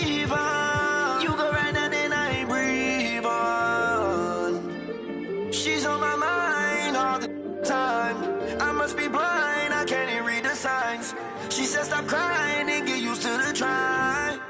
leave her. You go right now, then I ain't breathe on. She's on my mind all the time. I must be blind, I can't even read the signs. She said stop crying and get used to the try.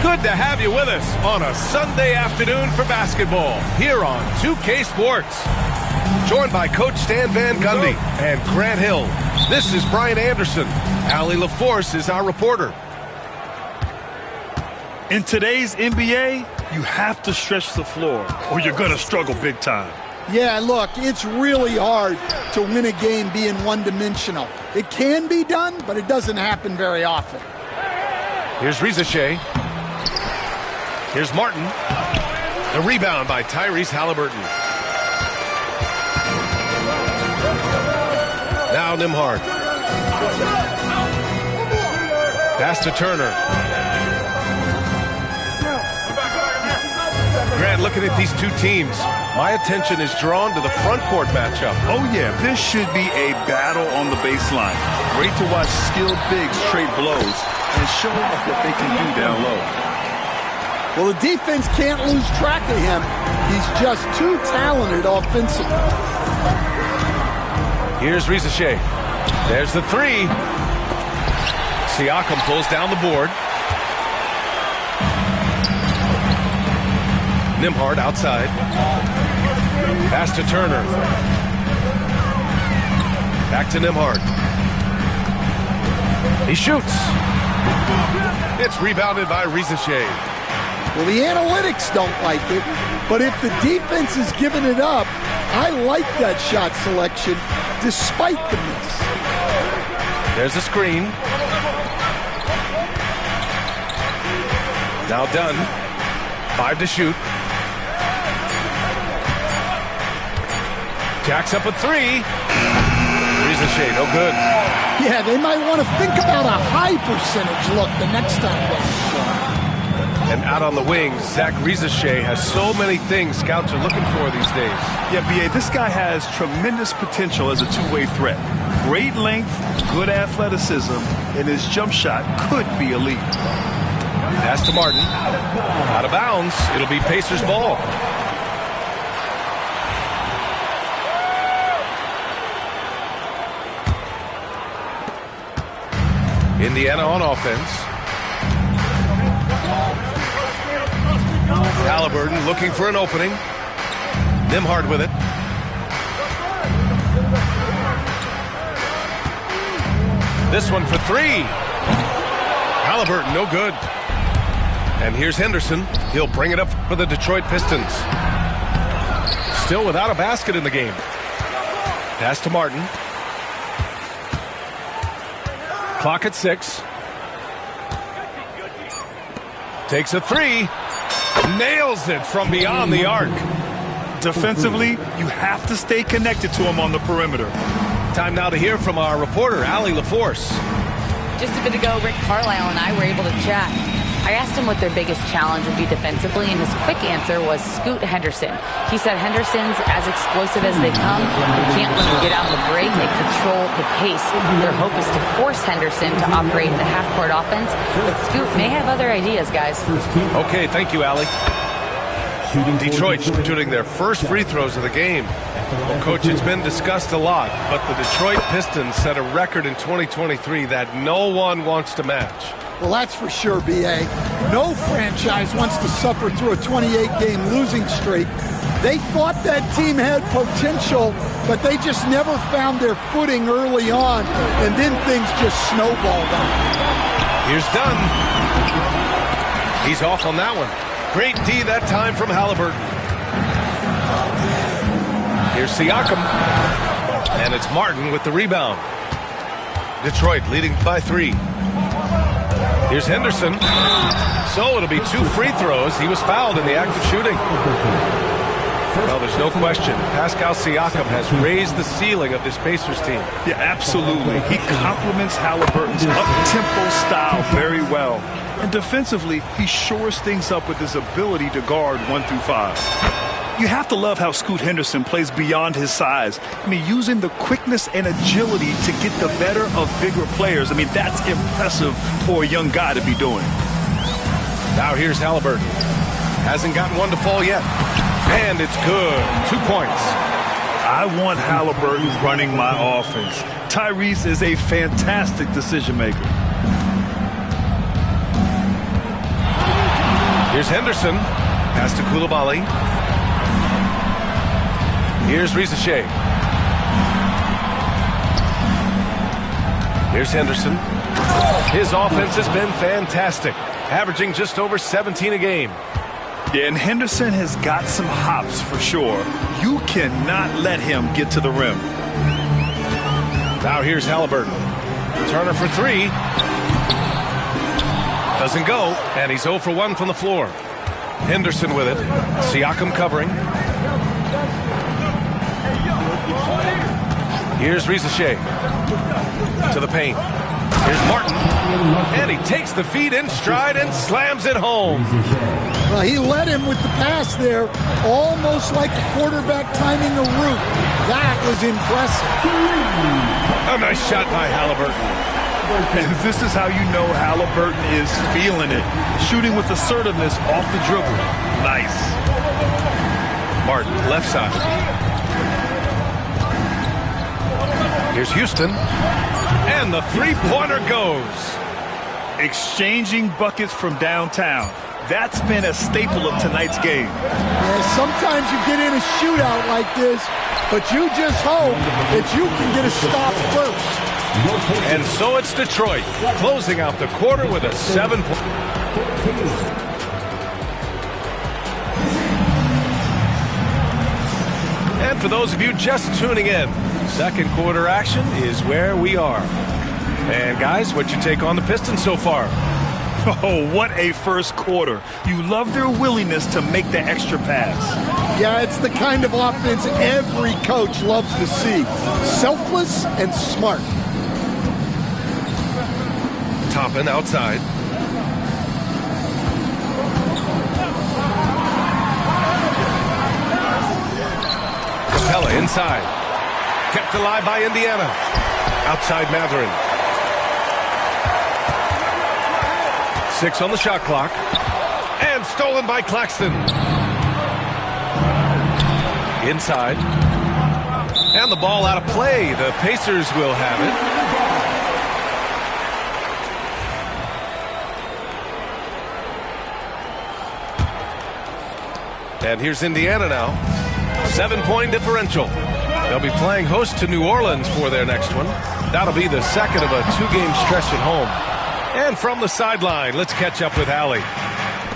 Good to have you with us on a Sunday afternoon for basketball here on 2K Sports. Joined by Coach Stan Van Gundy and Grant Hill. This is Brian Anderson. Allie LaForce is our reporter. In today's NBA, you have to stretch the floor or you're going to struggle big time. Yeah, look, it's really hard to win a game being one-dimensional. It can be done, but it doesn't happen very often. Here's Reza Shea. Here's Martin. The rebound by Tyrese Halliburton. Now Nembhard. Pass to Turner. Grant, looking at these two teams, my attention is drawn to the front court matchup. Oh, yeah, this should be a battle on the baseline. Great to watch skilled bigs trade blows and show off what they can do down low. Well, the defense can't lose track of him. He's just too talented offensively. Here's Reza Shea. There's the three. Siakam pulls down the board. Nembhard outside. Pass to Turner. Back to Nembhard. He shoots. It's rebounded by Reza Shea. Well, the analytics don't like it, but if the defense is giving it up, I like that shot selection despite the miss. There's a screen. Now done. 5 to shoot. Jacks up a 3. Reza Shea, no good. Yeah, they might want to think about a high percentage look the next time down. And out on the wings, Zach Reza Shea has so many things scouts are looking for these days. Yeah, B.A., this guy has tremendous potential as a two-way threat. Great length, good athleticism, and his jump shot could be elite. Pass to Martin. Out of bounds. It'll be Pacers ball. Indiana on offense. Halliburton looking for an opening. Nembhard with it. This one for 3. Halliburton, no good. And here's Henderson. He'll bring it up for the Detroit Pistons. Still without a basket in the game. Pass to Martin. Clock at 6. Takes a 3. Nails it from beyond the arc. Defensively, you have to stay connected to him on the perimeter. Time now to hear from our reporter, Allie LaForce. Just a bit ago, Rick Carlisle and I were able to chat. I asked him what their biggest challenge would be defensively, and his quick answer was Scoot Henderson. He said Henderson's as explosive as they come. You can't let him get out of the break and control the pace. Their hope is to force Henderson to operate the half-court offense, but Scoot may have other ideas, guys. Okay, thank you, Allie. Detroit shooting their first free throws of the game. Well, Coach, it's been discussed a lot, but the Detroit Pistons set a record in 2023 that no one wants to match. Well, that's for sure, B.A. No franchise wants to suffer through a 28-game losing streak. They thought that team had potential, but they just never found their footing early on, and then things just snowballed on. Here's Dunn. He's off on that one. Great D that time from Halliburton. Here's Siakam. And it's Martin with the rebound. Detroit leading by 3. Here's Henderson. So it'll be 2 free throws. He was fouled in the act of shooting. Well, there's no question. Pascal Siakam has raised the ceiling of this Pacers team. Yeah, absolutely. He complements Halliburton's up-tempo style very well. And defensively, he shores things up with his ability to guard 1 through 5. You have to love how Scoot Henderson plays beyond his size. I mean, using the quickness and agility to get the better of bigger players. I mean, that's impressive for a young guy to be doing. Now here's Halliburton. Hasn't gotten one to fall yet. And it's good. 2 points. I want Halliburton running my offense. Tyrese is a fantastic decision maker. Here's Henderson. Pass to Coulibaly. Here's Risacher. Here's Henderson. His offense has been fantastic, averaging just over 17 a game. Yeah, and Henderson has got some hops for sure. You cannot let him get to the rim. Now here's Halliburton. Turner for 3. Doesn't go, and he's 0 for 1 from the floor. Henderson with it. Siakam covering. Here's Risacher. To the paint. Here's Martin. And he takes the feed in stride and slams it home. Well, he led him with the pass there, almost like a quarterback timing a route. That was impressive. A nice shot by Halliburton. And this is how you know Halliburton is feeling it. Shooting with assertiveness off the dribble. Nice. Martin, left side. Here's Houston. And the three-pointer goes. Exchanging buckets from downtown. That's been a staple of tonight's game. Yeah, sometimes you get in a shootout like this, but you just hope that you can get a stop first. And so it's Detroit, closing out the quarter with a 7-point. And for those of you just tuning in, second quarter action is where we are. And guys, what's your take on the Pistons so far? Oh, what a first quarter. You love their willingness to make the extra pass. Yeah, it's the kind of offense every coach loves to see. Selfless and smart. Toppin outside. Capella inside. Kept alive by Indiana. Outside Mathurin. 6 on the shot clock. And stolen by Claxton. Inside. And the ball out of play. The Pacers will have it. And here's Indiana now. 7-point differential. They'll be playing host to New Orleans for their next one. That'll be the second of a 2-game stretch at home. And from the sideline, let's catch up with Allie.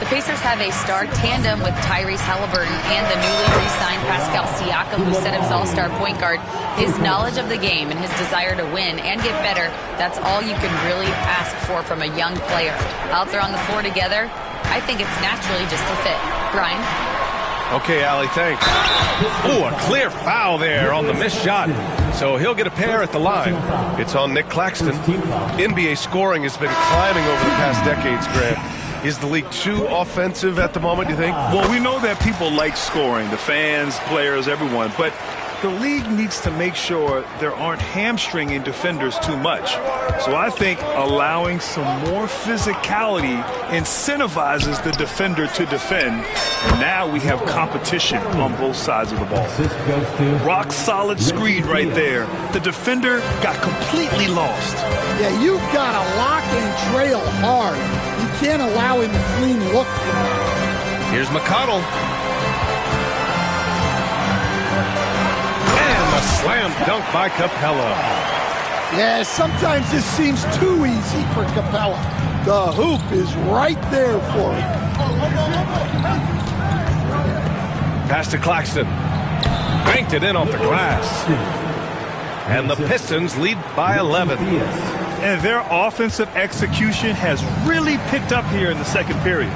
The Pacers have a star tandem with Tyrese Halliburton and the newly re-signed Pascal Siakam, who set his all-star point guard. His knowledge of the game and his desire to win and get better, that's all you can really ask for from a young player. Out there on the floor together, I think it's naturally just a fit. Brian? Okay, Allie, thanks. Ooh, a clear foul there on the missed shot. So he'll get a pair at the line. It's on Nick Claxton. NBA scoring has been climbing over the past decades, Grant. Is the league too offensive at the moment, you think? Well, we know that people like scoring, the fans, players, everyone, but the league needs to make sure there aren't hamstringing defenders too much. So I think allowing some more physicality incentivizes the defender to defend. And now we have competition on both sides of the ball. Rock solid screen right there. The defender got completely lost. Yeah, you've got to lock and trail hard. You can't allow him a clean look. Here's McConnell. And a slam dunk by Capella. Yeah, sometimes this seems too easy for Capella. The hoop is right there for him. Pass to Claxton. Banked it in off the glass. And the Pistons lead by 11. And their offensive execution has really picked up here in the second period.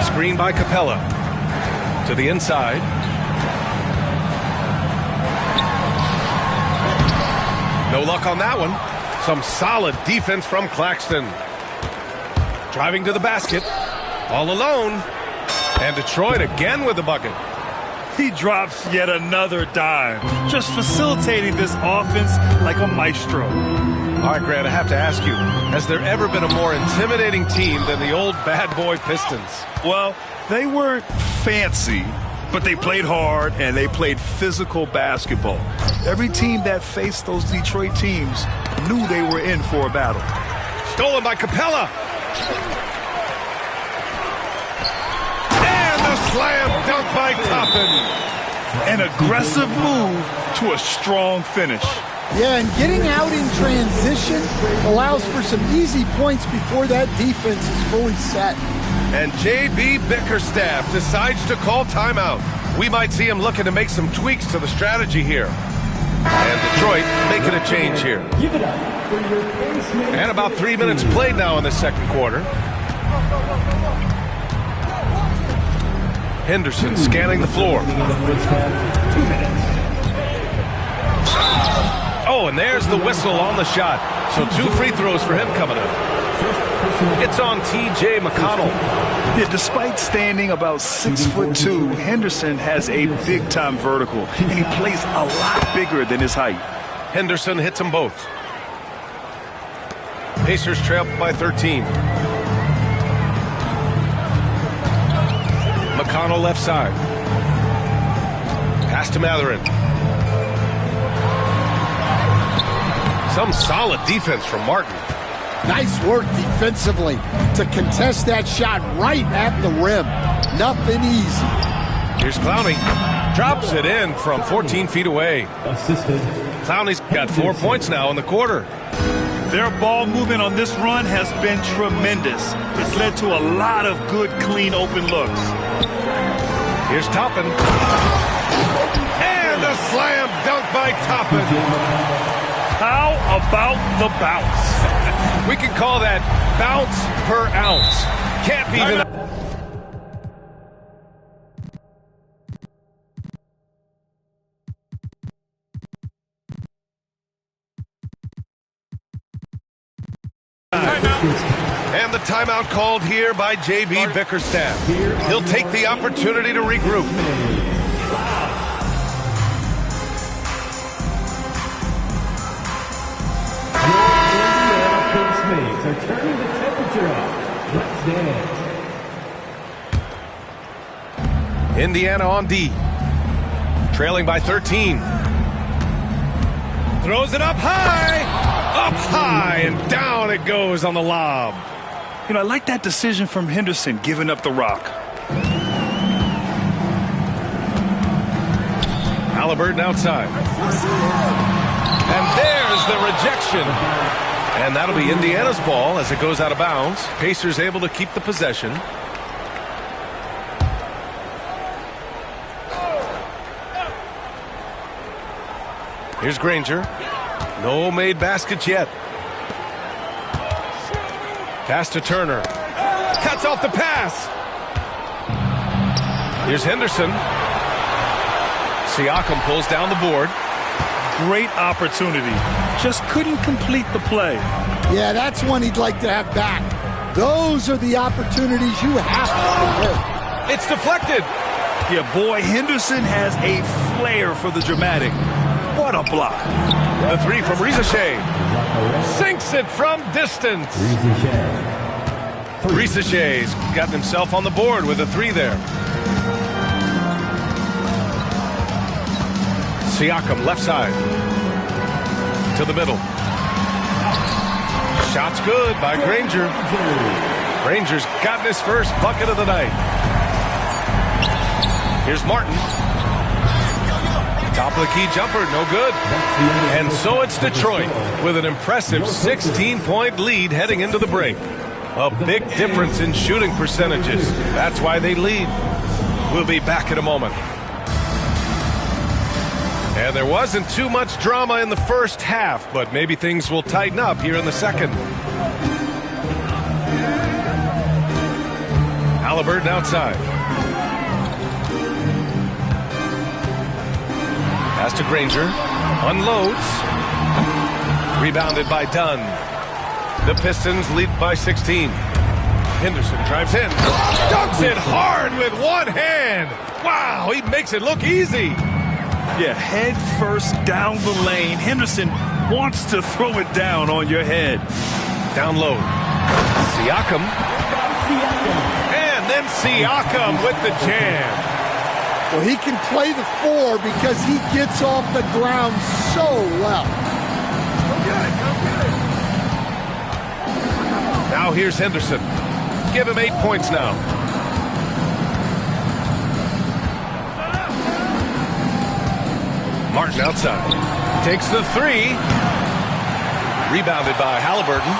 Screen by Capella. To the inside. No luck on that one. Some solid defense from Claxton. Driving to the basket. All alone. And Detroit again with the bucket. He drops yet another dime, just facilitating this offense like a maestro. All right, Grant, I have to ask you, has there ever been a more intimidating team than the old bad boy Pistons? Well, they weren't fancy, but they played hard and they played physical basketball. Every team that faced those Detroit teams knew they were in for a battle. Stolen by Capella. Slam dunk by Toppin. An aggressive move to a strong finish. Yeah, and getting out in transition allows for some easy points before that defense is fully set. And J.B. Bickerstaff decides to call timeout. We might see him looking to make some tweaks to the strategy here. And Detroit making a change here. And about 3 minutes played now in the second quarter. Henderson scanning the floor. Oh, and there's the whistle on the shot. So 2 free throws for him coming up. It's on T.J. McConnell. Yeah, despite standing about 6'2", Henderson has a big-time vertical, and he plays a lot bigger than his height. Henderson hits them both. Pacers trail by 13. McConnell left side. Pass to Mathurin. Some solid defense from Martin. Nice work defensively to contest that shot right at the rim. Nothing easy. Here's Clowney. Drops it in from 14 feet away. Clowney's got 4 points now in the quarter. Their ball movement on this run has been tremendous. It's led to a lot of good, clean, open looks. Here's Toppin. And a slam dunk by Toppin. How about the bounce? We can call that bounce per ounce. Can't be denied. And the timeout called here by J.B. Bickerstaff. He'll take the opportunity to regroup. Are turning the temperature up. Let's dance. Indiana on D. Trailing by 13. Throws it up high, and down it goes on the lob. You know, I like that decision from Henderson, giving up the rock. Halliburton outside. And there's the rejection. And that'll be Indiana's ball as it goes out of bounds. Pacers able to keep the possession. Here's Granger. No made baskets yet. Pass to Turner. Cuts off the pass. Here's Henderson. Siakam pulls down the board. Great opportunity. Just couldn't complete the play. Yeah, that's one he'd like to have back. Those are the opportunities you have to convert. It's deflected. Yeah, boy, Henderson has a flair for the dramatic. What a block. The three from Risacher. Sinks it from distance. Risacher's gotten himself on the board with a three there. Siakam left side. To the middle. Shot's good by Granger. Granger's gotten his first bucket of the night. Here's Martin. Top of the key jumper, no good. And so it's Detroit with an impressive 16-point lead heading into the break. A big difference in shooting percentages. That's why they lead. We'll be back in a moment. And there wasn't too much drama in the first half, but maybe things will tighten up here in the second. Halliburton outside. Pass to Granger. Unloads. Rebounded by Dunn. The Pistons lead by 16. Henderson drives in. Dunks it hard with one hand. Wow, he makes it look easy. Yeah, head first down the lane. Henderson wants to throw it down on your head. Down low. Siakam. And then Siakam with the jam. Well, he can play the four because he gets off the ground so well. Now here's Henderson. Give him 8 points now. Martin outside. Takes the three. Rebounded by Halliburton.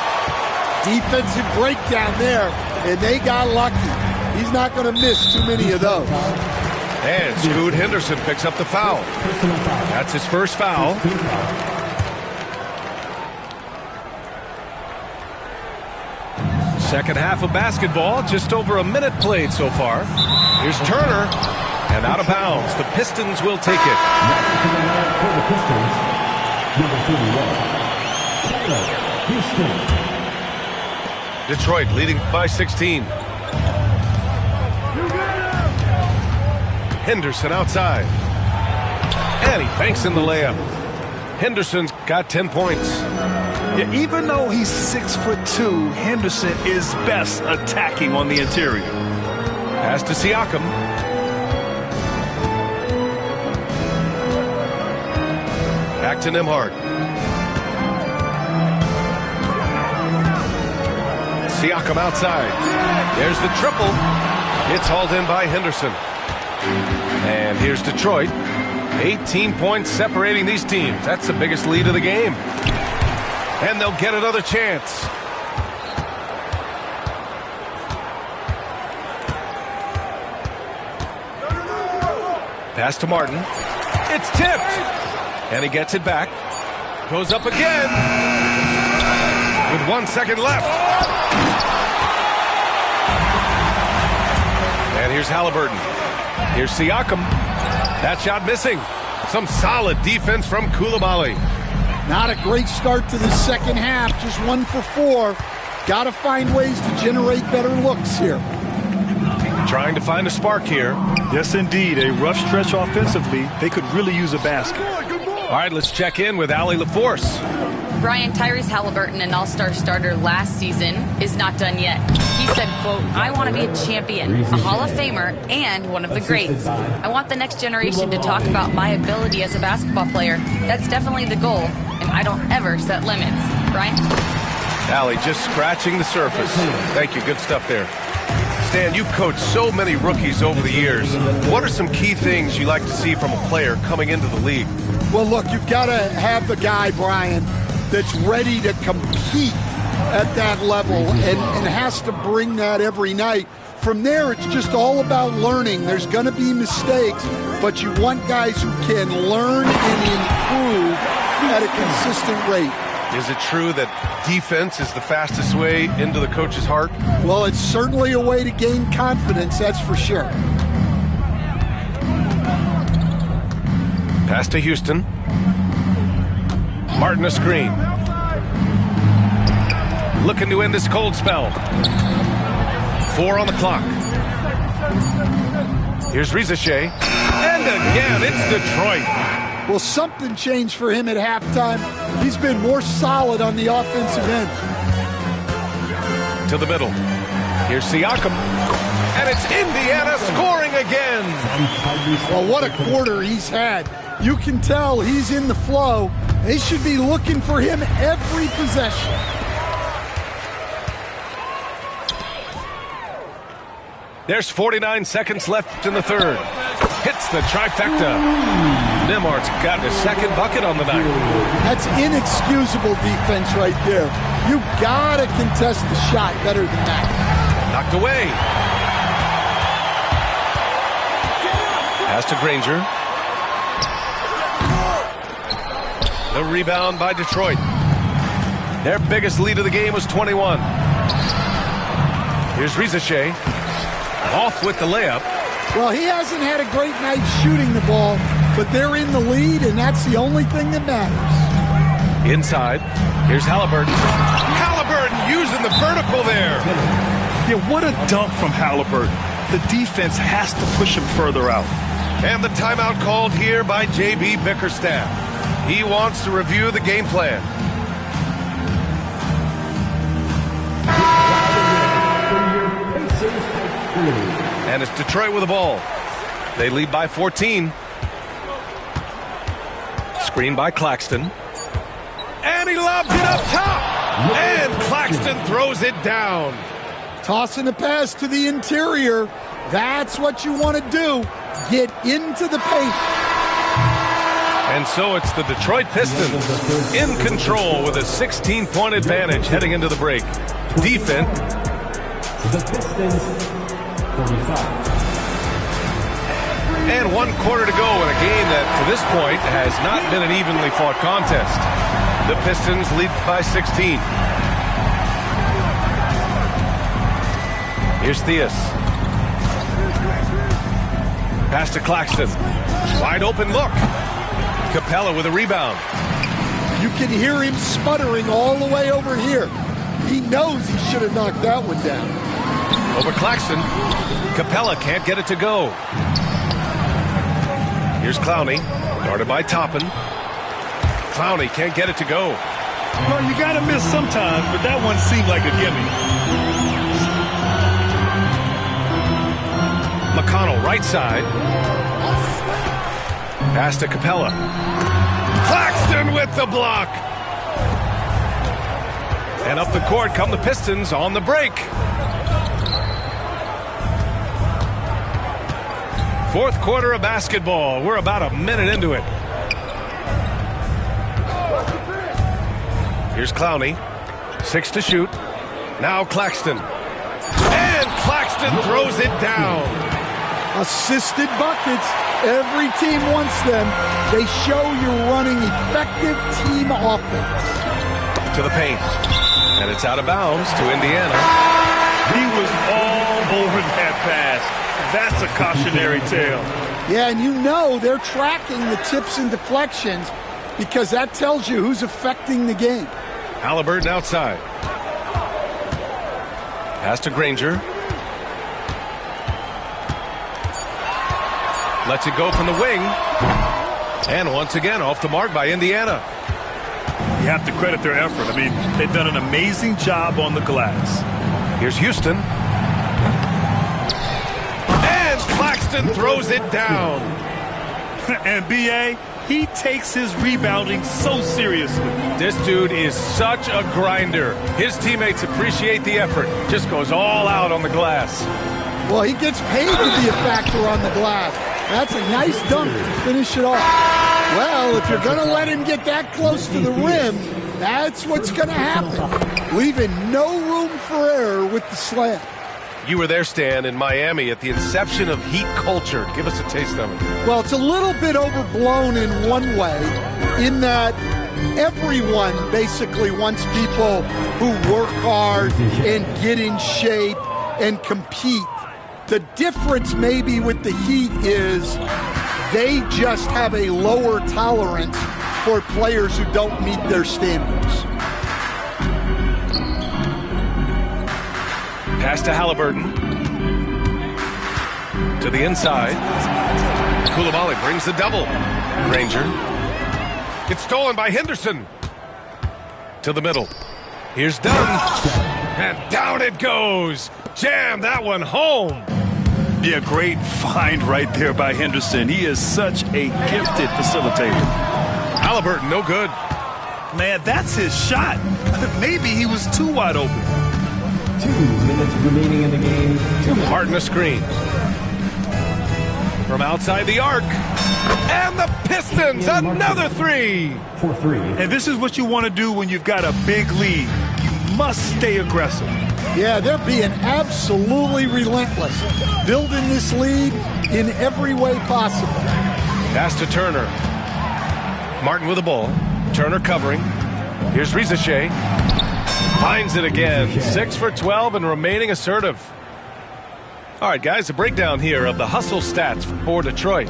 Defensive breakdown there, and they got lucky. He's not going to miss too many of those. And Scoot Henderson picks up the foul. That's his first foul. Second half of basketball, just over a minute played so far. Here's Turner, and out of bounds. The Pistons will take it. For the Pistons, number 31, Detroit leading by 16. Henderson outside. And he banks in the layup. Henderson's got 10 points. Yeah, even though he's 6'2", Henderson is best attacking on the interior. Pass to Siakam. Back to Nembhard. Siakam outside. There's the triple. It's hauled in by Henderson. And here's Detroit. 18 points separating these teams. That's the biggest lead of the game. And they'll get another chance. Pass to Martin. It's tipped. And he gets it back. Goes up again. With 1 second left. And here's Halliburton. Here's Siakam. That shot missing. Some solid defense from Coulibaly. Not a great start to the second half. Just 1 for 4. Got to find ways to generate better looks here. Trying to find a spark here. Yes, indeed. A rough stretch offensively. They could really use a basket. All right, let's check in with Allie LaForce. Brian, Tyrese Halliburton, an all-star starter last season, is not done yet. He said, quote, "I want to be a champion, a Hall of Famer, and one of the greats. I want the next generation to talk about my ability as a basketball player. That's definitely the goal, and I don't ever set limits." Brian? Allie, just scratching the surface. Thank you. Good stuff there. Stan, you've coached so many rookies over the years. What are some key things you like to see from a player coming into the league? Well, look, you've got to have the guy, Brian, that's ready to compete at that level and has to bring that every night. From there, it's just all about learning. There's going to be mistakes, but you want guys who can learn and improve at a consistent rate. Is it true that defense is the fastest way into the coach's heart? Well, it's certainly a way to gain confidence, that's for sure. Pass to Houston. Martin a screen. Looking to end this cold spell. 4 on the clock. Here's Rizachet. And again, it's Detroit. Well, something changed for him at halftime. He's been more solid on the offensive end. To the middle. Here's Siakam. And it's Indiana scoring again. Well, what a quarter he's had. You can tell he's in the flow. They should be looking for him every possession. There's 49 seconds left in the third. Hits the trifecta. Nembhard's got his second bucket on the night. That's inexcusable defense right there. You gotta contest the shot better than that. Knocked away. Pass to Granger. The rebound by Detroit. Their biggest lead of the game was 21. Here's Rizachet. Off with the layup. Well, he hasn't had a great night shooting the ball, but they're in the lead, and that's the only thing that matters. Inside. Here's Halliburton. Halliburton using the vertical there. Yeah, what a dunk from Halliburton. The defense has to push him further out. And the timeout called here by J.B. Bickerstaff. He wants to review the game plan. And it's Detroit with the ball. They lead by 14. Screen by Claxton. And he lobs it up top. And Claxton throws it down. Tossing the pass to the interior. That's what you want to do. Get into the paint. And so it's the Detroit Pistons in control with a 16-point advantage heading into the break. Defense. The Pistons, 45. And 1 quarter to go in a game that, to this point, has not been an evenly fought contest. The Pistons lead by 16. Here's Theus. Pass to Claxton. Wide open look. Capella with a rebound. You can hear him sputtering all the way over here. He knows he should have knocked that one down. Over Claxton. Capella can't get it to go. Here's Clowney. Guarded by Toppin. Clowney can't get it to go. Well, you got to miss sometimes, but that one seemed like a gimme. McConnell, right side. Pass to Capella. Claxton with the block. And up the court come the Pistons on the break. Fourth quarter of basketball. We're about a minute into it. Here's Clowney. 6 to shoot. Now Claxton. And Claxton throws it down. Assisted buckets. Every team wants them. They show you're running effective team offense. To the paint. And it's out of bounds to Indiana. He was all over that pass. That's a cautionary tale. Yeah, and you know they're tracking the tips and deflections because that tells you who's affecting the game. Halliburton outside. Pass to Granger. Lets it go from the wing. And once again, off the mark by Indiana. You have to credit their effort. I mean, they've done an amazing job on the glass. Here's Houston. And Claxton throws it down. And B.A., he takes his rebounding so seriously. This dude is such a grinder. His teammates appreciate the effort. Just goes all out on the glass. Well, he gets paid to be a factor on the glass. That's a nice dunk to finish it off. Well, if you're going to let him get that close to the rim, That's what's going to happen. Leaving no room for error with the slam. You were there, Stan, in Miami at the inception of Heat culture. Give us a taste of it. Well, it's a little bit overblown in one way, in that everyone basically wants people who work hard and get in shape and compete. The difference maybe with the Heat is they just have a lower tolerance for players who don't meet their standards. Pass to Halliburton. To the inside. Coulibaly brings the double. Granger. It's stolen by Henderson. To the middle. Here's Dunn. And down it goes. Jam that one home. Yeah, great find right there by Henderson. He is such a gifted facilitator. Halliburton, no good. Man, that's his shot. Maybe he was too wide open. 2 minutes remaining in the game. 2 minutes. Martin a screen. From outside the arc. And the Pistons, another three. For 3. And this is what you want to do when you've got a big lead. You must stay aggressive. Yeah, they're being absolutely relentless. Building this lead in every way possible. Pass to Turner. Martin with the ball. Turner covering. Here's Rizache. Finds it again. 6 for 12 and remaining assertive. All right, guys, a breakdown here of the hustle stats for Detroit.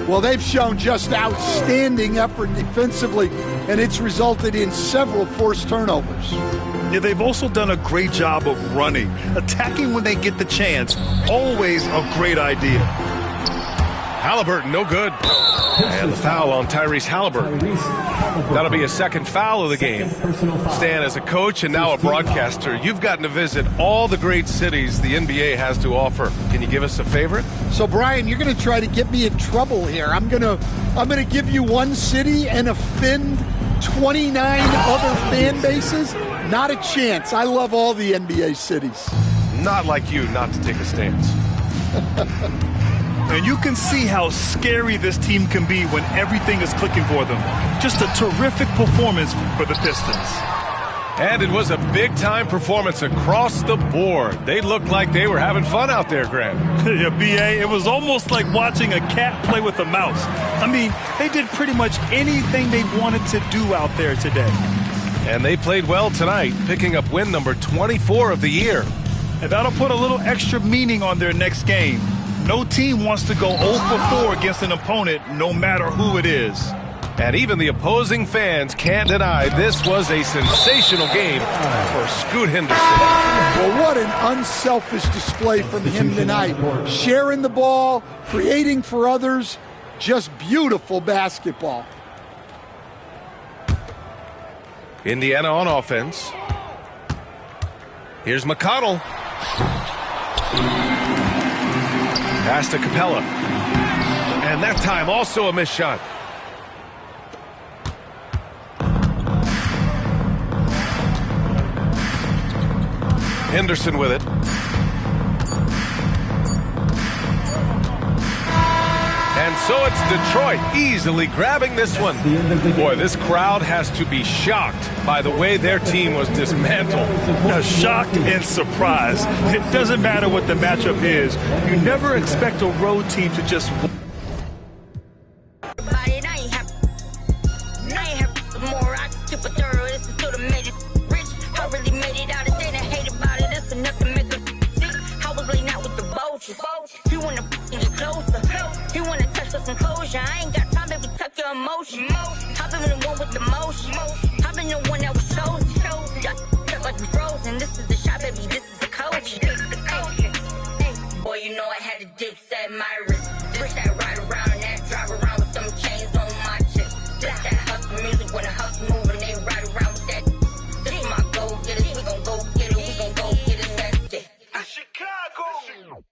Well, they've shown just outstanding effort defensively, and it's resulted in several forced turnovers. Yeah, they've also done a great job of running. Attacking when they get the chance, always a great idea. Halliburton, no good. And the foul on Tyrese Halliburton. That'll be a second foul of the game. Stan, as a coach and now a broadcaster, you've gotten to visit all the great cities the NBA has to offer. Can you give us a favorite? So, Brian, you're going to try to get me in trouble here. I'm going to give you one city and offend 29 other fan bases. Not a chance. I love all the NBA cities. Not like you not to take a stance. And you can see how scary this team can be when everything is clicking for them. Just a terrific performance for the Pistons. And it was a big-time performance across the board. They looked like they were having fun out there, Grant. Yeah, B.A., it was almost like watching a cat play with a mouse. I mean, they did pretty much anything they wanted to do out there today. And they played well tonight, picking up win number 24 of the year. And that'll put a little extra meaning on their next game. No team wants to go 0 for 4 against an opponent, no matter who it is. And even the opposing fans can't deny this was a sensational game for Scoot Henderson. Well, what an unselfish display from him tonight. Sharing the ball, creating for others, just beautiful basketball. Indiana on offense. Here's McConnell. Pass to Capella. And that time also a missed shot. Henderson with it. And so it's Detroit easily grabbing this one. Boy, this crowd has to be shocked by the way their team was dismantled. Shocked and surprised. It doesn't matter what the matchup is. You never expect a road team to just... I ain't got time, baby, tuck your emotion. I've been the one with the motion. I've been the one that was chosen. Felt like we frozen. This is the shot, baby, this is the coach. Boy, you know I had the dips at my wrist. This that ride around and that drive around with them chains on my chest. This that hustle music when the hustle move and they ride around with that. This is my go getters. We gon' go get it. We gon' go get it. That's it. Chicago.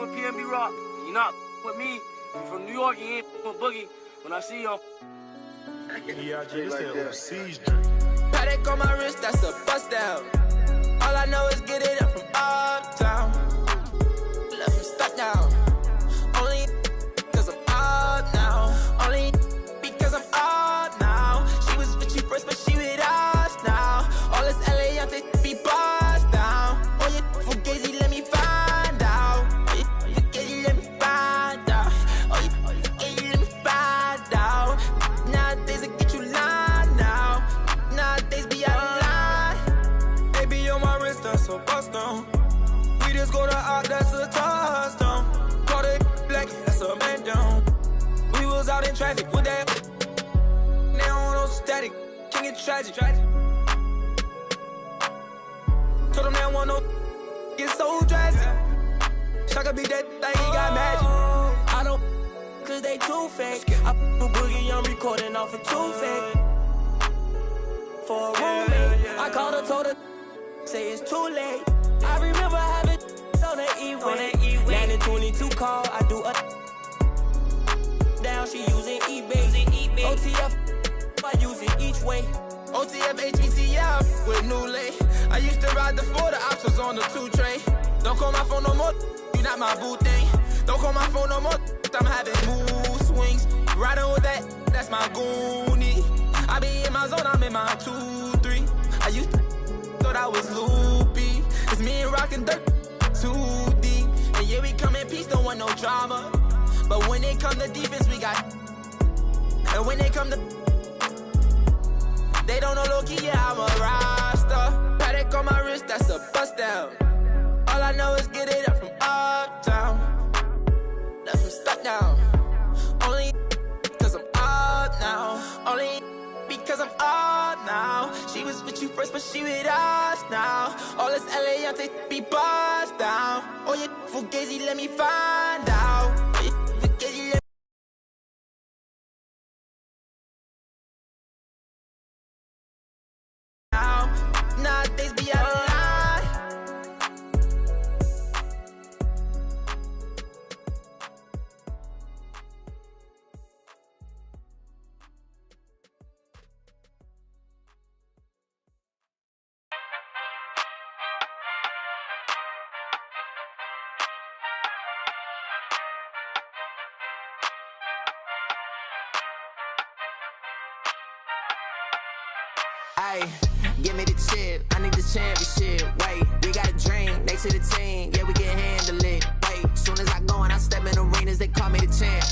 with PNB Rock. You're not with me. You from New York, you ain't with Boogie. When I see you, Paddock on my wrist, that's a bust down. All I know is get it up from uptown. Left him stuck down. Only because I'm up now. Only because I'm up now. She was with you first, but she with us now. All this LA on be bust down. Oh, you fugazi, let me find out. Oh, you fugazi, let me find out. Oh, you fugazi, let me find out. Nowadays, I get you lying now. Nowadays, be out of line. Baby, on my wrist, that's a bust down. We just go to out, that's a touchdown. Call it black, that's a man down. We was out in traffic with that. Now on static, king it tragic. Told them that one no get so drastic. Shaka be that thing, he got magic. I don't cause they too fake. I put Boogie, I'm recording off of too fake. For a roommate, I called her, told her, say it's too late. I remember having on that E-way. 922 call, I do a down, she using eBay. OTF, I use it each way. OTF, HETF, with new lay. I used to ride the 4, the ops was on the 2 tray. Don't call my phone no more, you not my boo thing. Don't call my phone no more, I'm having mood swings. Riding with that, that's my goonie. I be in my zone, I'm in my 2-3. I used to thought I was loopy. It's me and rockin' dirt, too deep. And yeah, we come in peace, don't want no drama. But when they come to defense, we got. And when they come to, they don't know low-key, yeah, I'm a roster. Paddock on my wrist, that's a bust down. All I know is get it up from uptown. Left him stuck down. Only because I'm up now. Only because I'm up now. She was with you first, but she with us now. All this LA on take be bust down. Oh, you fugazi, let me find out. Oh, you fugazi, let me now. Nowadays be out of line. Ay, give me the chip, I need the championship. Wait, we got a dream, next to the team, yeah, we can handle it. Wait, soon as I go and I step in arenas, they call me the champ.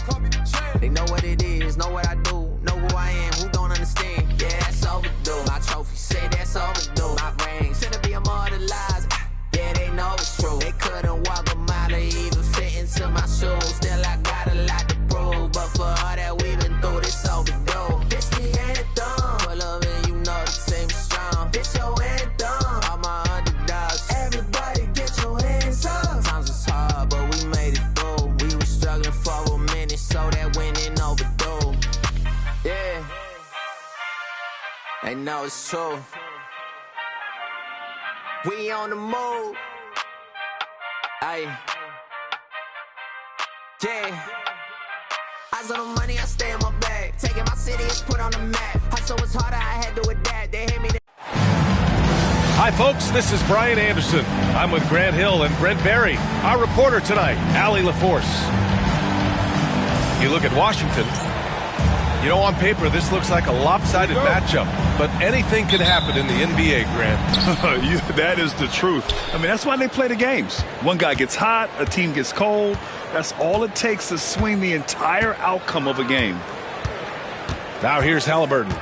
They know what it is, know what I do, know who I am, who don't understand. Yeah, that's overdue. My trophy say that's overdue. My ring said to be immortalized. Yeah, they know it's true. They couldn't walk a mile to even fit into my shoes. Still, I got a lot to prove, but for all that we've been through, this overdue. This the anthem. Pull up and you know the team is strong. This your anthem. All my underdogs. Everybody get your hands up. Sometimes it's hard, but we made it through. We were struggling for a minute, so that winning overdue. Yeah. They know it's true. We on the move. Aye. Yeah. Eyes on the money, I stay in my bag. Taking my city is put on the map. Hustle was harder, I had to adapt. They hit me. Hi, folks. This is Brian Anderson. I'm with Grant Hill and Brent Barry. Our reporter tonight, Allie LaForce. You look at Washington. You know, on paper, this looks like a lopsided matchup, but anything can happen in the NBA, Grant. That is the truth. I mean, that's why they play the games. One guy gets hot, a team gets cold. That's all it takes to swing the entire outcome of a game. Now here's Halliburton.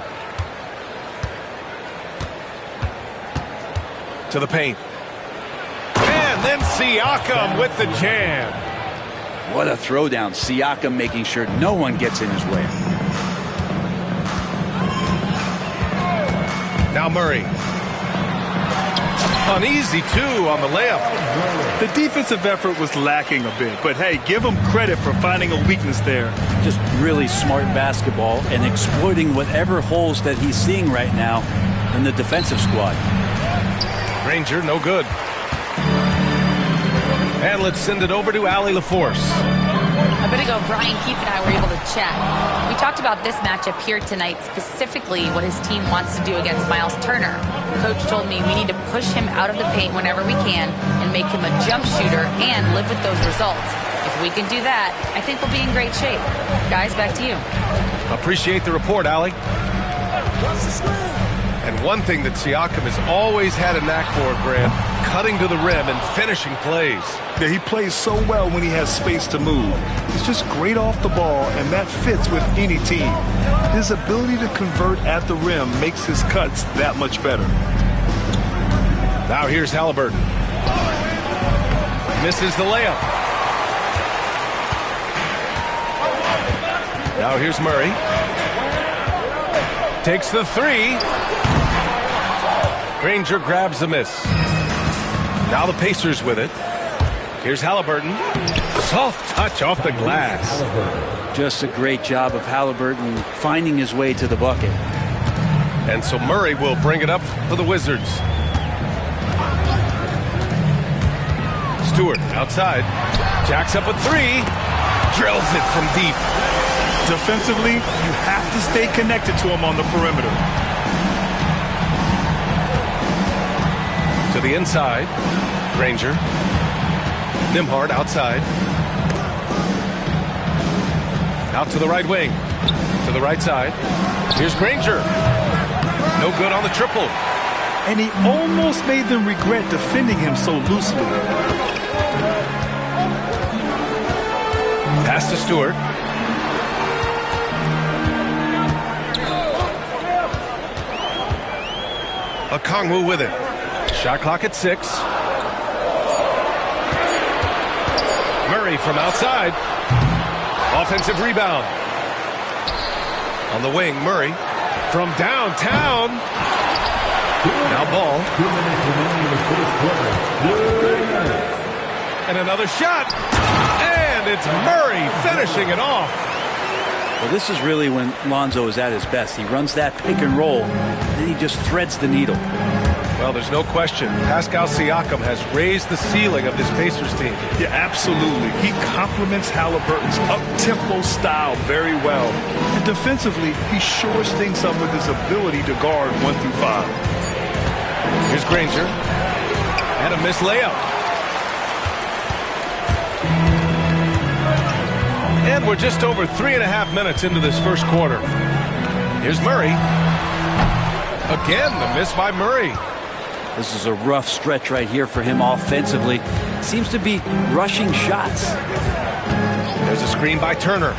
To the paint. And then Siakam with the jam. What a throwdown. Siakam making sure no one gets in his way. Now Murray. Uneasy, too, on the layup. The defensive effort was lacking a bit, but hey, give him credit for finding a weakness there. Just really smart basketball and exploiting whatever holes that he's seeing right now in the defensive squad. Ranger, no good. And let's send it over to Allie LaForce. A bit ago, Brian Keefe and I were able to chat. We talked about this matchup here tonight, specifically what his team wants to do against Miles Turner. Coach told me we need to push him out of the paint whenever we can and make him a jump shooter and live with those results. If we can do that, I think we'll be in great shape. Guys, back to you. Appreciate the report, Allie. And one thing that Siakam has always had a knack for, Grant, cutting to the rim and finishing plays. Yeah, he plays so well when he has space to move. He's just great off the ball, and that fits with any team. His ability to convert at the rim makes his cuts that much better. Now here's Halliburton. Misses the layup. Now here's Murray. Takes the three. Granger grabs the miss. Now the Pacers with it. Here's Halliburton. Soft touch off the glass. Just a great job of Halliburton finding his way to the bucket. And so Murray will bring it up for the Wizards. Stewart outside. Jacks up a three. Drills it from deep. Defensively, you have to stay connected to him on the perimeter. To the inside. Granger. Nembhard outside. Out to the right wing. To the right side. Here's Granger. No good on the triple. And he almost made them regret defending him so loosely. Pass to Stewart. Okongwu with it. Shot clock at 6. Murray from outside. Offensive rebound. On the wing, Murray from downtown. Now ball. And another shot. And it's Murray finishing it off. Well, this is really when Lonzo is at his best. He runs that pick and roll, and he just threads the needle. Well, there's no question. Pascal Siakam has raised the ceiling of this Pacers team. Yeah, absolutely. He complements Halliburton's up-tempo style very well. And defensively, he shores things up with his ability to guard 1 through 5. Here's Granger. And a missed layup. And we're just over 3.5 minutes into this first quarter. Here's Murray. Again, the miss by Murray. This is a rough stretch right here for him offensively. Seems to be rushing shots. There's a screen by Turner.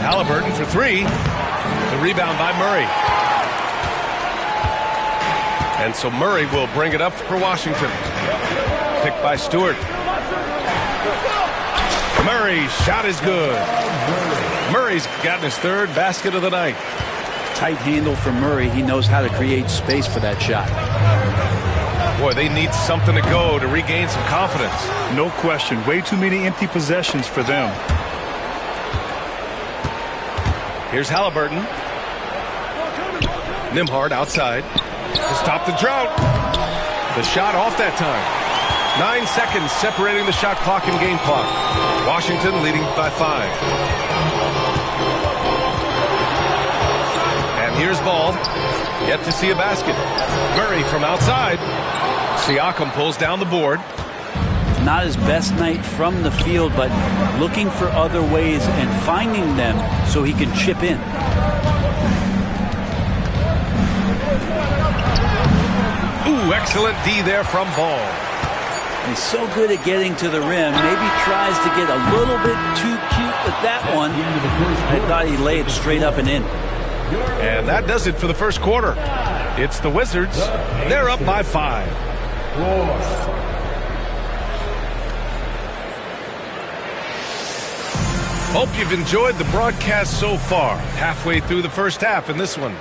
Halliburton for 3. The rebound by Murray. And so Murray will bring it up for Washington. Picked by Stewart. Murray's shot is good. Murray's gotten his 3rd basket of the night. Tight handle from Murray. He knows how to create space for that shot. Boy, they need something to go to regain some confidence. No question. Way too many empty possessions for them. Here's Halliburton. Nembhard outside to stop the drought. The shot off that time. 9 seconds separating the shot clock and game clock. Washington leading by 5. And here's Ball. Yet to see a basket. Murray from outside. Siakam pulls down the board. Not his best night from the field, but looking for other ways and finding them so he can chip in. Ooh, excellent D there from Ball. He's so good at getting to the rim. Maybe tries to get a little bit too cute with that one. I thought he laid it straight up and in. And that does it for the first quarter. It's the Wizards. They're up by 5. Hope you've enjoyed the broadcast so far. Halfway through the first half in this one.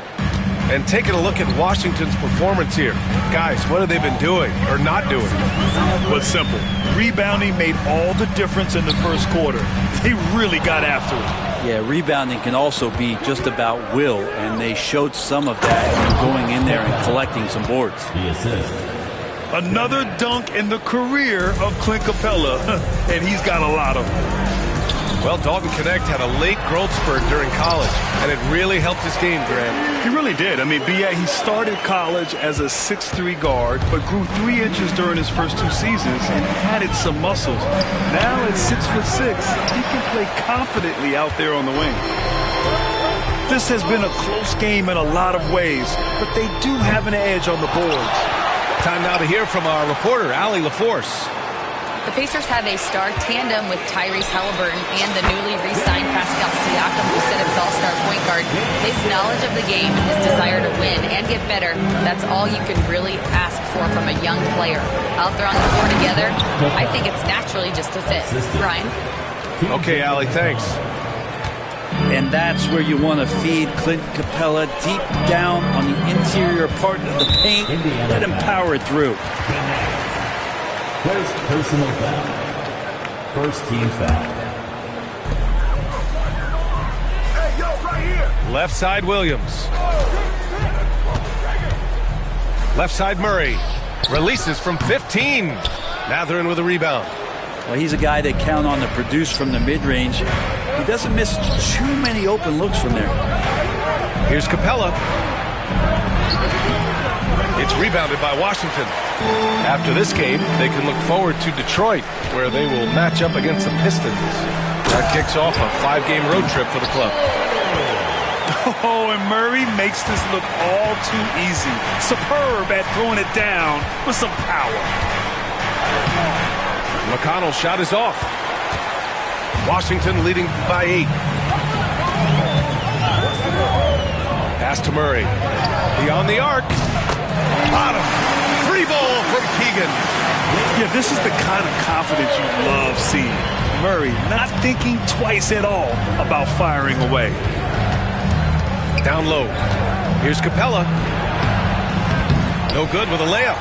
And taking a look at Washington's performance here. Guys, what have they been doing or not doing? Well, it's simple. Rebounding made all the difference in the first quarter. They really got after it. Yeah, rebounding can also be just about will, and they showed some of that in going in there and collecting some boards. Another dunk in the career of Clint Capella, and he's got a lot of them. Well, Dalton Knecht had a late growth spurt during college, and it really helped his game, Grant. He really did. I mean, B.A., he started college as a 6'3" guard, but grew 3 inches during his first 2 seasons and added some muscles. Now at 6'6", he can play confidently out there on the wing. This has been a close game in a lot of ways, but they do have an edge on the boards. Time now to hear from our reporter, Allie LaForce. The Pacers have a star tandem with Tyrese Halliburton and the newly re-signed Pascal Siakam, who set his all-star point guard. His knowledge of the game and his desire to win and get better, that's all you can really ask for from a young player. Out there on the floor together, I think it's naturally just a fit. Brian? Okay, Allie, thanks. And that's where you want to feed Clint Capella, deep down on the interior part of the paint. Let him power it through. First personal foul. First team foul. Hey, yo, right here. Left side Williams. Left side Murray. Releases from 15. Mathurin with a rebound. Well, he's a guy they count on to produce from the mid-range. He doesn't miss too many open looks from there. Here's Capella. It's rebounded by Washington. After this game, they can look forward to Detroit, where they will match up against the Pistons. That kicks off a 5-game road trip for the club. Oh, and Murray makes this look all too easy. Superb at throwing it down with some power. McConnell's shot is off. Washington leading by 8. Pass to Murray. Beyond the arc. Bottom. Free ball from Keegan. Yeah, this is the kind of confidence you love seeing. Murray not thinking twice at all about firing away. Down low. Here's Capella. No good with a layup.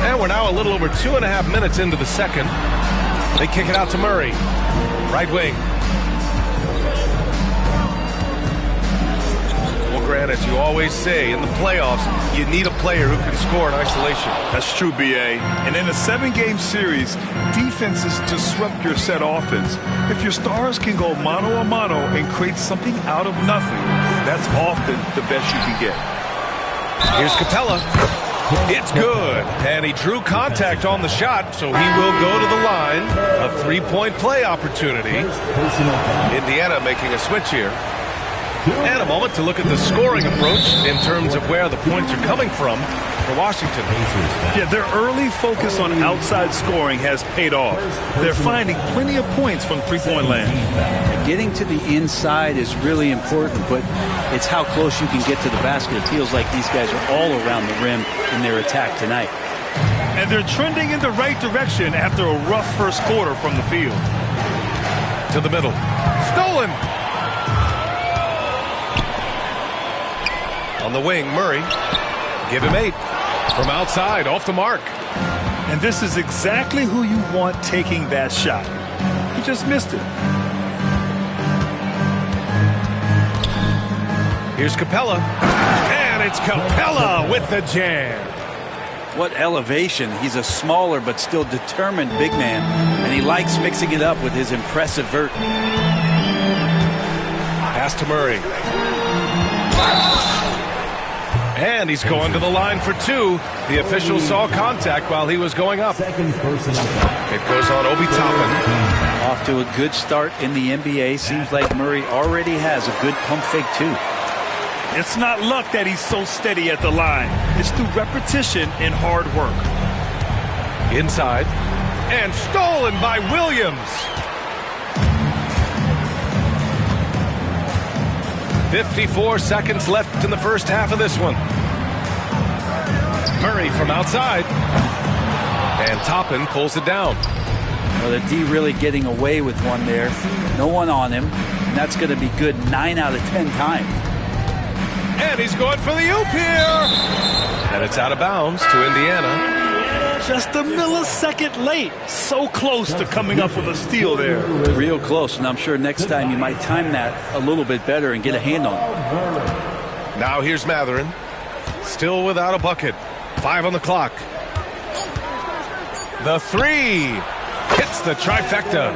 And we're now a little over 2.5 minutes into the second. They kick it out to Murray. Right wing. Well, Grant, as you always say, in the playoffs, you need a player who can score in isolation. That's true, B.A. And in a 7-game series, defenses disrupt your set offense. If your stars can go mano-a-mano and create something out of nothing, that's often the best you can get. Here's Capella. It's good. And he drew contact on the shot, so he will go to the line. A 3-point play opportunity. Indiana making a switch here. And a moment to look at the scoring approach in terms of where the points are coming from for Washington. Yeah, their early focus on outside scoring has paid off. They're finding plenty of points from three-point land. Getting to the inside is really important, but it's how close you can get to the basket. It feels like these guys are all around the rim in their attack tonight. And they're trending in the right direction after a rough first quarter from the field. To the middle. Stolen! On the wing, Murray. Give him 8. From outside, off the mark. And this is exactly who you want taking that shot. He just missed it. Here's Capella. And it's Capella with the jam. What elevation. He's a smaller but still determined big man. And he likes mixing it up with his impressive vert. Pass to Murray. And he's going to the line for 2. The official saw contact while he was going up. It goes on Obi Toppin. Off to a good start in the NBA. Seems like Murray already has a good pump fake too. It's not luck that he's so steady at the line. It's through repetition and hard work. Inside. And stolen by Williams. 54 seconds left in the first half of this one. Murray from outside. And Toppin pulls it down. Well, the D really getting away with one there. No one on him. And that's going to be good 9 out of 10 times. And he's going for the oop here. And it's out of bounds to Indiana. Just a millisecond late. So close to coming up with a steal there. Real close, and I'm sure next time you might time that a little bit better and get a hand on it. Now here's Mathurin. Still without a bucket. 5 on the clock. The three hits the trifecta.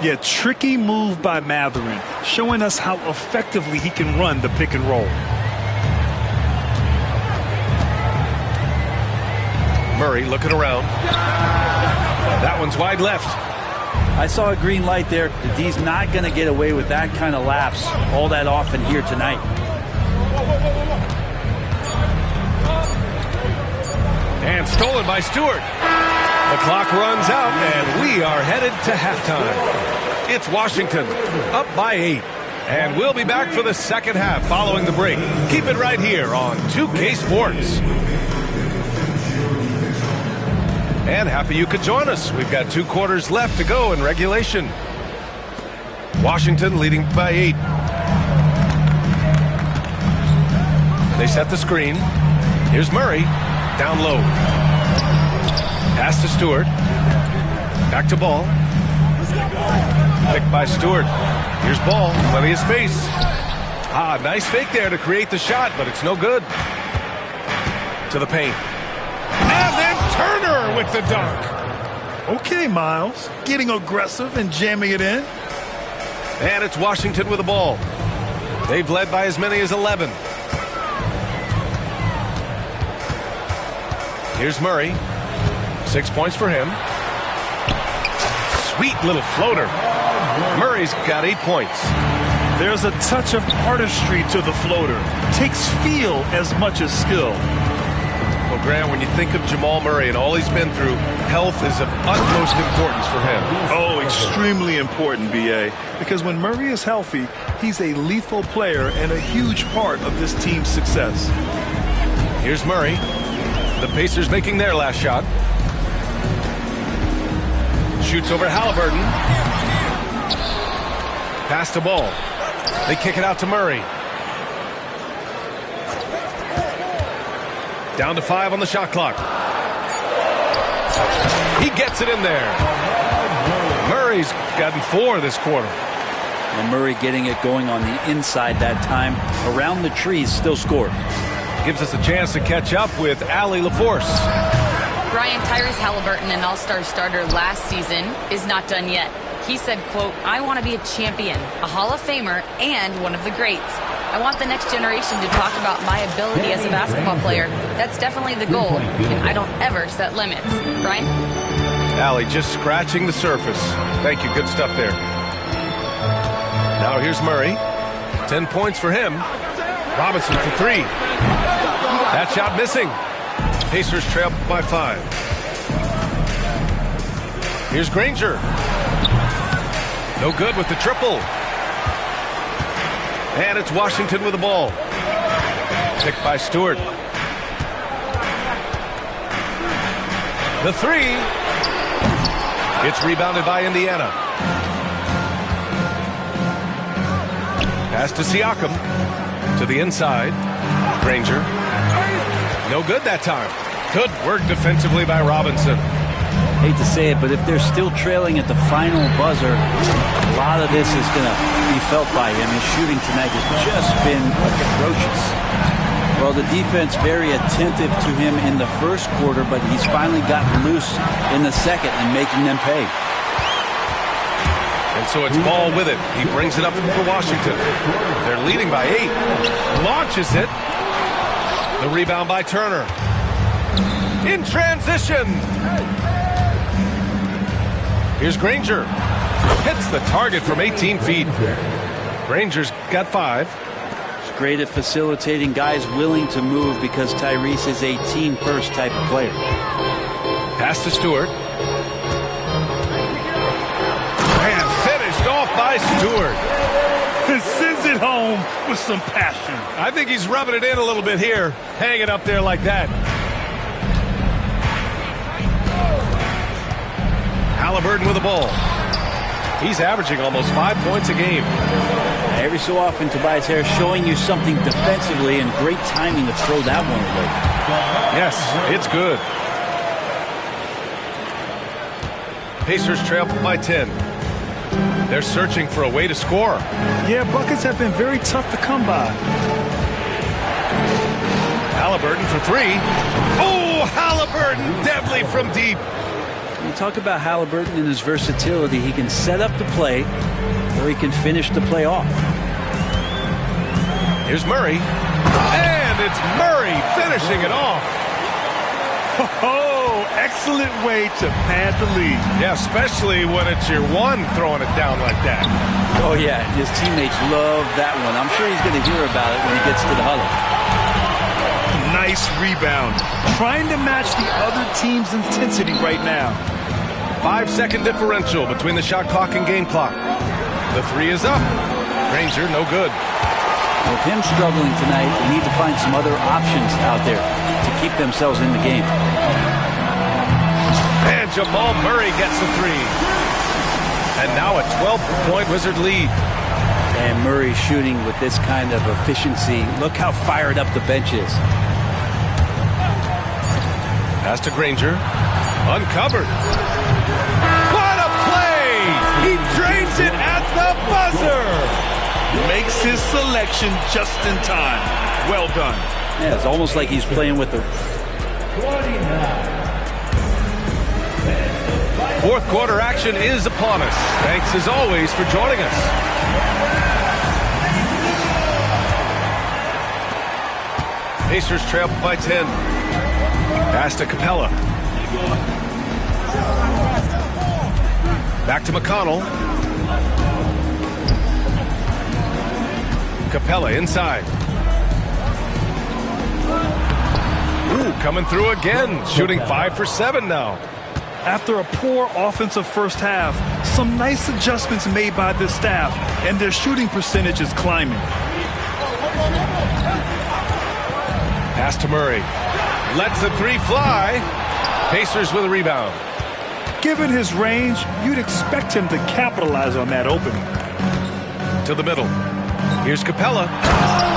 Yeah, tricky move by Mathurin, showing us how effectively he can run the pick and roll. Murray looking around. That one's wide left. I saw a green light there. The D's not going to get away with that kind of lapse all that often here tonight. And stolen by Stewart. The clock runs out, and we are headed to halftime. It's Washington, up by 8. And we'll be back for the second half following the break. Keep it right here on 2K Sports. And happy you could join us. We've got 2 quarters left to go in regulation. Washington leading by 8. They set the screen. Here's Murray. Down low. Pass to Stewart. Back to Ball. Picked by Stewart. Here's Ball. Plenty of space. Nice fake there to create the shot, but it's no good. To the paint. And then Turner with the dunk. Okay, Miles. Getting aggressive and jamming it in. And it's Washington with the ball. They've led by as many as 11. Here's Murray. 6 points for him. Sweet little floater. Murray's got 8 points. There's a touch of artistry to the floater. Takes feel as much as skill. Well, Grant, when you think of Jamal Murray and all he's been through, health is of utmost importance for him. Oh, extremely important, B.A. Because when Murray is healthy, he's a lethal player and a huge part of this team's success. Here's Murray. The Pacers making their last shot. Shoots over Halliburton. Pass to Ball. They kick it out to Murray. Down to 5 on the shot clock. He gets it in there. Murray's gotten 4 this quarter. And Murray getting it going on the inside that time. Around the trees, still scored. Gives us a chance to catch up with Allie LaForce. Brian, Tyrese Halliburton, an all-star starter last season, is not done yet. He said, quote, "I want to be a champion, a Hall of Famer, and one of the greats. I want the next generation to talk about my ability as a basketball player. That's definitely the goal, and I don't ever set limits." Brian? Allie just scratching the surface. Thank you. Good stuff there. Now here's Murray. 10 points for him. Robinson for 3. That shot missing. Pacers trail by 5. Here's Granger. No good with the triple. And it's Washington with the ball. Picked by Stewart. The 3. It's rebounded by Indiana. Pass to Siakam. To the inside. Granger. No good that time. Good work defensively by Robinson. Hate to say it, but if they're still trailing at the final buzzer, a lot of this is going to be felt by him. His shooting tonight has just been atrocious. Well, the defense very attentive to him in the first quarter, but he's finally gotten loose in the second and making them pay. And so it's Ball with it. He brings it up for Washington. They're leading by 8. Launches it. The rebound by Turner. In transition. Here's Granger. Hits the target from 18 feet. Granger's got 5. He's great at facilitating guys willing to move because Tyrese is a team-first type of player. Pass to Stewart. And finished off by Stewart. Sends it home with some passion. I think he's rubbing it in a little bit here. Hang it up there like that. Halliburton with the ball. He's averaging almost 5 points a game. Every so often, Tobias Harris showing you something defensively, and great timing to throw that one away. Yes, it's good. Pacers trail by 10. They're searching for a way to score. Yeah, buckets have been very tough to come by. Halliburton for three. Oh, Halliburton, deadly from deep. You talk about Halliburton and his versatility. He can set up the play, or he can finish the play off. Here's Murray. And it's Murray finishing it off. Oh, excellent way to pad the lead. Yeah, especially when it's your one throwing it down like that. Oh, yeah, his teammates love that one. I'm sure he's going to hear about it when he gets to the huddle. Nice rebound. Trying to match the other team's intensity right now. 5-second differential between the shot clock and game clock. The three is up. Granger, no good. With him struggling tonight, they need to find some other options out there to keep themselves in the game. And Jamal Murray gets a three. And now a 12-point Wizard lead. And Murray shooting with this kind of efficiency. Look how fired up the bench is. Pass to Granger. Uncovered. What a play! He drains it at the buzzer! Makes his selection just in time. Well done. Yeah, it's almost like he's playing with the... Fourth quarter action is upon us. Thanks as always for joining us. Pacers trail by 10. Pass to Capella. Back to McConnell. Capella inside. Ooh, coming through again. Shooting 5 for 7 now. After a poor offensive first half, some nice adjustments made by this staff, and their shooting percentage is climbing. Pass to Murray. Lets the three fly. Pacers with a rebound. Given his range, you'd expect him to capitalize on that opening. To the middle. Here's Capella.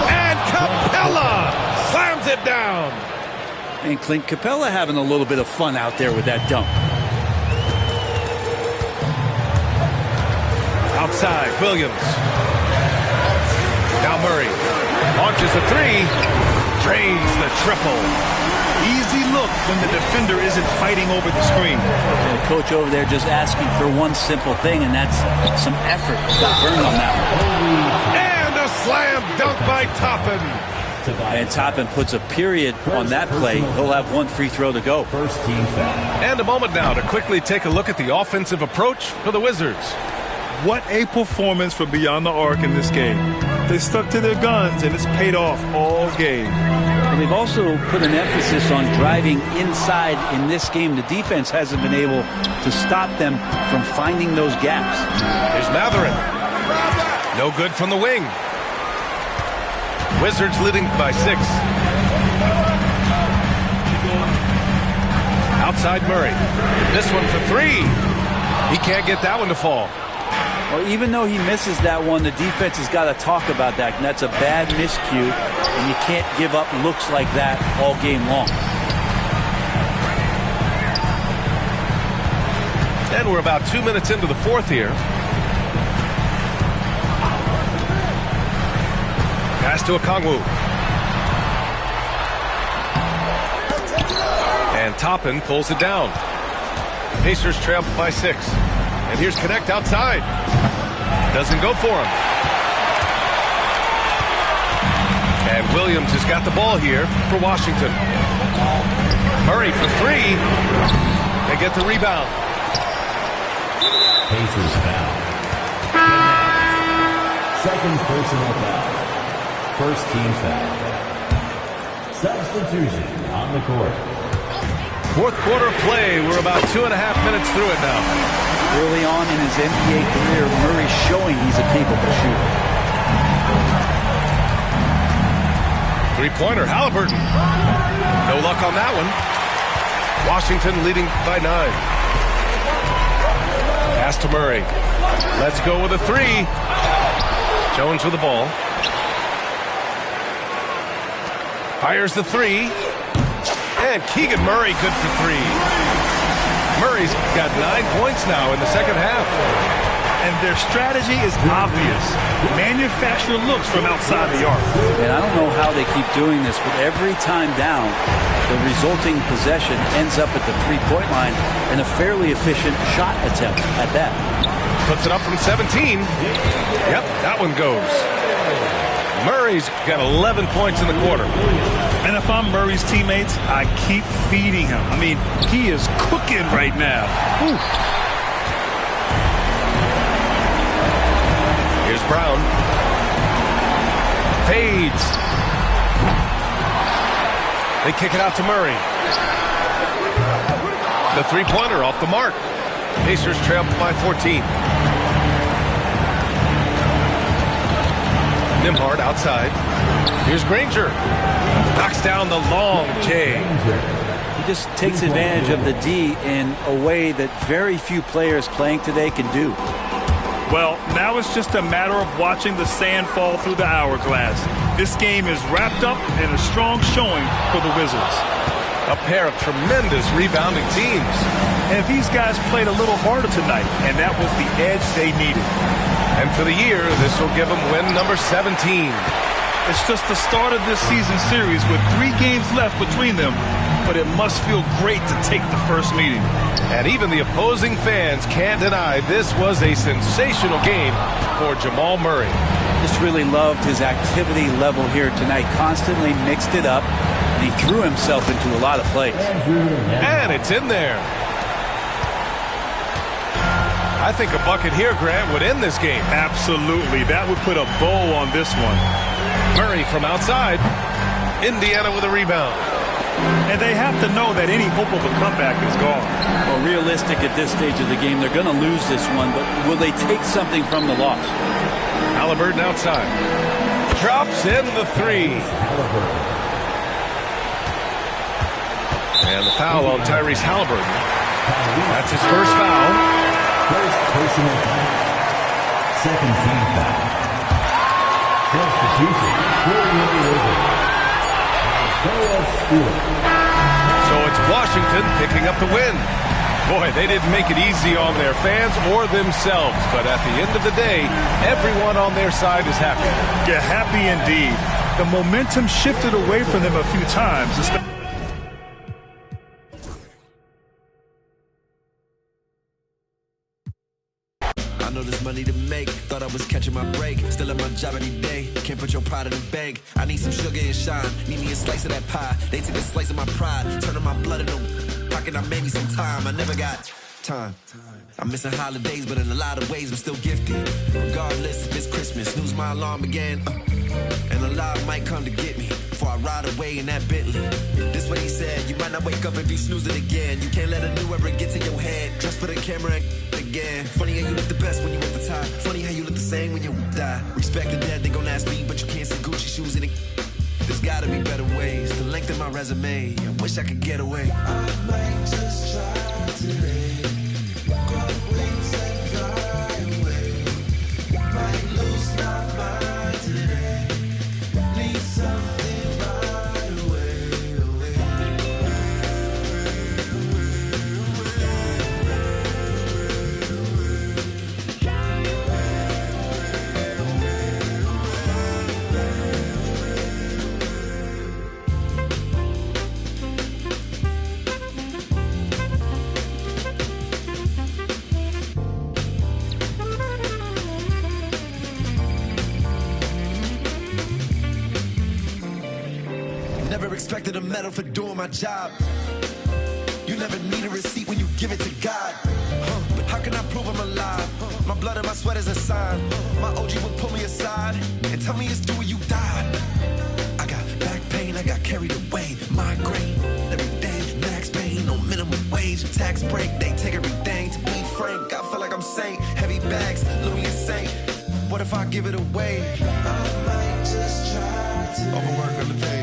And Capella slams it down. And Clint Capella having a little bit of fun out there with that dunk. Outside, Williams. Now Murray launches a three. Drains the triple. Easy look when the defender isn't fighting over the screen. And the coach over there just asking for one simple thing, and that's some effort. Got burned on that one. And a slam dunk by Toppin. And Toppin puts a period on that play. He'll have one free throw to go. First team foul. And a moment now to quickly take a look at the offensive approach for the Wizards. What a performance for Beyond the Arc in this game. They stuck to their guns, and it's paid off all game. And they've also put an emphasis on driving inside in this game. The defense hasn't been able to stop them from finding those gaps. Here's Mathurin. No good from the wing. Wizards leading by 6. Outside Murray. This one for 3. He can't get that one to fall. Well, even though he misses that one, the defense has got to talk about that. And that's a bad miscue, and you can't give up looks like that all game long. And we're about 2 minutes into the fourth here. Pass to Okongwu. And Toppin pulls it down. Pacers trail by 6. And here's Connect outside. Doesn't go for him. And Williams has got the ball here for Washington. Murray for 3. They get the rebound. Pacers foul. Second personal foul. First team foul. Substitution on the court. Fourth quarter play. We're about 2.5 minutes through it now. Early on in his NBA career, Murray's showing he's a capable shooter. Three-pointer, Halliburton. No luck on that one. Washington leading by 9. Pass to Murray. Let's go with a 3. Jones with the ball. Fires the 3. And Keegan Murray good for 3. Murray's got 9 points now in the second half. And their strategy is obvious. Manufacture looks from outside the arc. And I don't know how they keep doing this, but every time down, the resulting possession ends up at the three-point line and a fairly efficient shot attempt at that. Puts it up from 17. Yep, that one goes. Murray's got 11 points in the quarter. And if I'm Murray's teammates, I keep feeding him. I mean, he is cooking right now. Ooh. Here's Brown. Fades. They kick it out to Murray. The three-pointer off the mark. Pacers trail by 14. Nembhard outside. Here's Granger. Knocks down the long J. He just takes advantage of the D in a way that very few players playing today can do. Well, now it's just a matter of watching the sand fall through the hourglass. This game is wrapped up in a strong showing for the Wizards. A pair of tremendous rebounding teams. And these guys played a little harder tonight, and that was the edge they needed. And for the year, this will give them win number 17. It's just the start of this season series with 3 games left between them, but it must feel great to take the first meeting. And even the opposing fans can't deny this was a sensational game for Jamal Murray. Just really loved his activity level here tonight. Constantly mixed it up, and he threw himself into a lot of plays. And it's in there. I think a bucket here, Grant, would end this game. Absolutely. That would put a bow on this one. Murray from outside. Indiana with a rebound. And they have to know that any hope of a comeback is gone. Well, realistic at this stage of the game, they're going to lose this one, but will they take something from the loss? Halliburton outside. Drops in the three. And the foul on Tyrese Halliburton. That's his first foul. First personal foul. Second team foul. Substitution. So it's Washington picking up the win. Boy, they didn't make it easy on their fans or themselves, but at the end of the day, everyone on their side is happy. Yeah, happy indeed. The momentum shifted away from them a few times. I know there's money to make. Thought I was catching my break. Still at my job every day. Can't put your pride in the bank. I need some sugar and shine. Need me a slice of that pie. They took a slice of my pride. Turning my blood into pocket. I made me some time. I never got time. I'm missing holidays, but in a lot of ways I'm still gifted. Regardless if it's Christmas, snooze my alarm again. And a lot might come to get me before I ride away in that Bentley. This what he said, you might not wake up if you snooze it again. You can't let a new era get to your head. Dress for the camera and again. Funny how you look the best when you at the top. Funny how you look the same when you die. Respect the dead, they gon' ask me, but you can't see Gucci shoes in it. There's gotta be better ways to lengthen my resume. I wish I could get away. I might just try today. Expected a medal for doing my job. You never need a receipt when you give it to God. But how can I prove I'm alive? My blood and my sweat is a sign. My OG would pull me aside and tell me it's due when you die. I got back pain, I got carried away. Migraine, every day, max pain, no minimum wage. Tax break, they take everything. To be frank, I feel like I'm saint. Heavy bags, Louis and Saint. What if I give it away? I might just try to overwork on the page.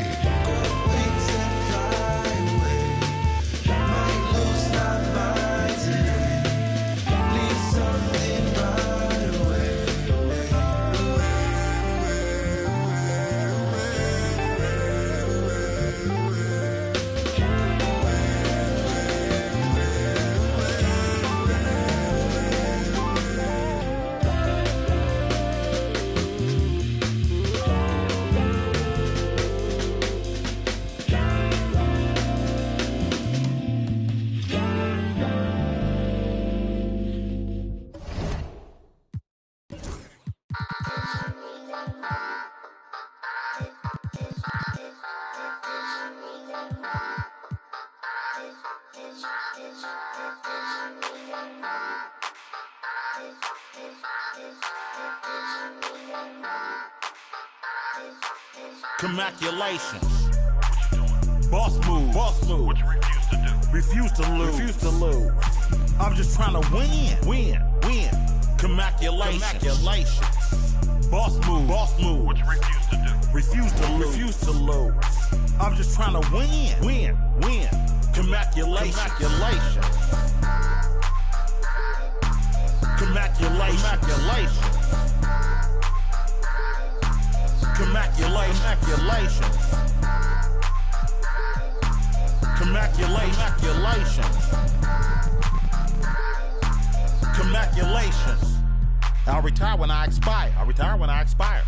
Congratulations. Boss move. Boss move. What you refuse to do? Refuse to lose. I'm just trying to win. Congratulations. Boss move. Boss move. What you refuse to do? Refuse to lose. I'm just trying to win. Congratulations. Congratulations. I'll retire when I expire.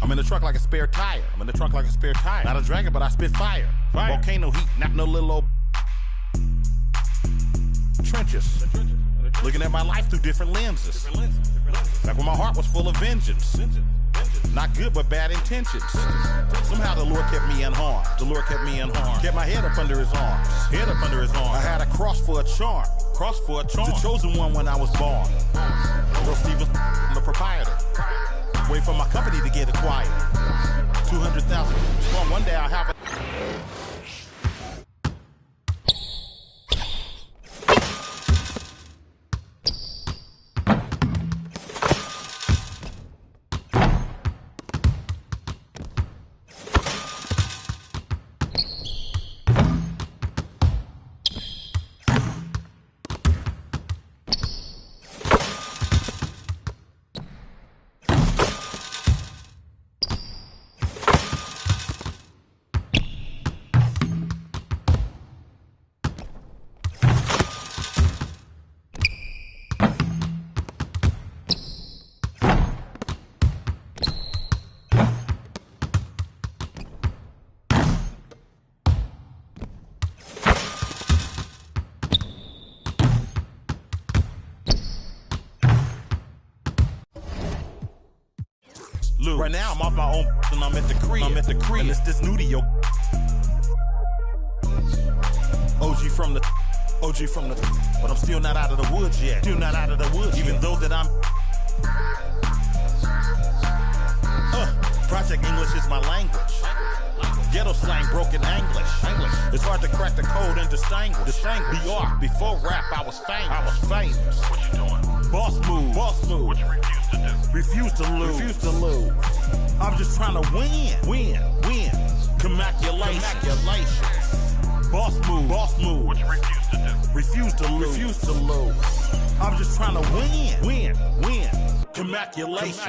I'm in the truck like a spare tire. Not a dragon, but I spit fire. Volcano heat, not no little old trenches. Looking at my life through different lenses. Like when my heart was full of vengeance. Not good, but bad intentions. Somehow the Lord kept me unharmed. Kept my head up under his arms. I had a cross for a charm. The chosen one when I was born. Earl Stevens, I'm the proprietor. Wait for my company to get acquired. 200,000 strong. One day I'll have a... Right now I'm off my own and I'm at the crib. And it's this new to your OG from the but I'm still not out of the woods yet. Even though that I'm Project English is my language. Ghetto slang, broken English. It's hard to crack the code and distinguish. BR, before rap I was famous. What you doing? Boss move. What you refuse to do? Refuse to lose. I'm just trying to win. Congratulations. Boss move. What you refuse to do? Refuse to lose. I'm just trying to win. Congratulations.